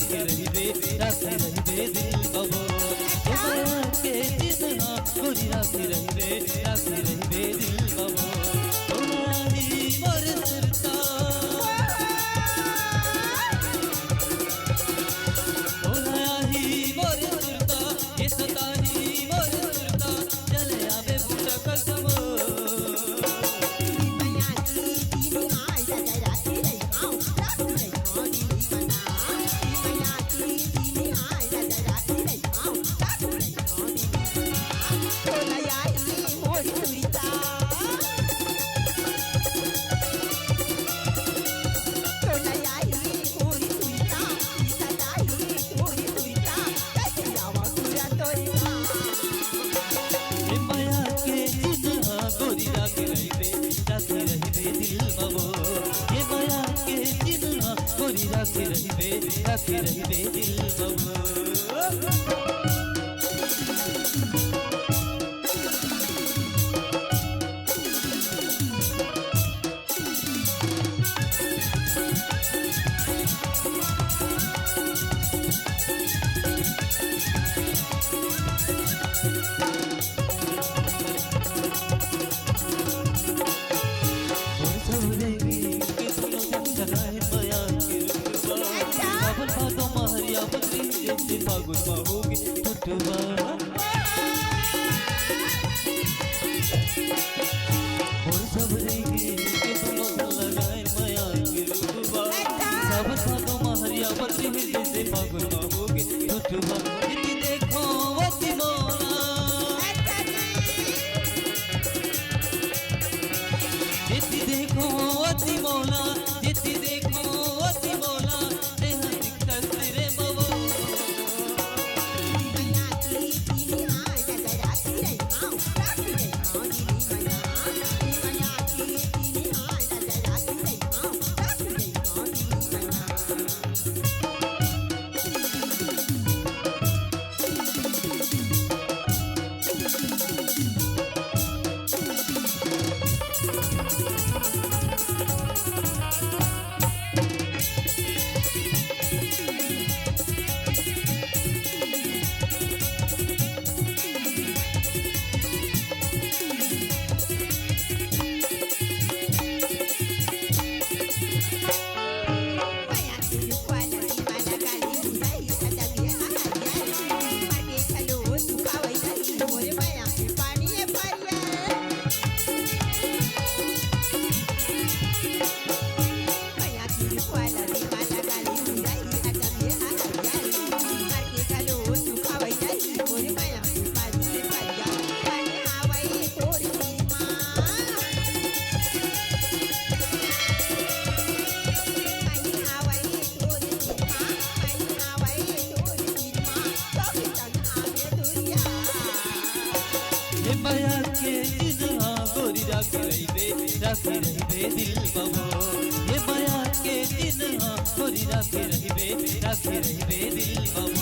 राखी रहिबे दिल बाबो ये माया के दिन गोरी राखी रहिबे दिल बाबो तुम्हारी मोर सुरता ये सताही मोर सुरता चले आवे बूटा कसम राखी रहिबे दिल बाबो ये माया के चिन्ह गोरी राखी रहिबे दिल बाबो फागुन होगी टुटवा और सब रहेगी के दोनों लगाए माया के रुतबा सब साधो महरिया बदली जैसे फागुन होगी टुटवा इति देखो अति मोला इति देखो अति मोला इति देखो अति मोला तेरा दिक्कत तेरे बाबा माया के दिन गोरी राखी रहिबे दिल बाबो ये माया के दिन गोरी राखी रहिबे दिल बाबो।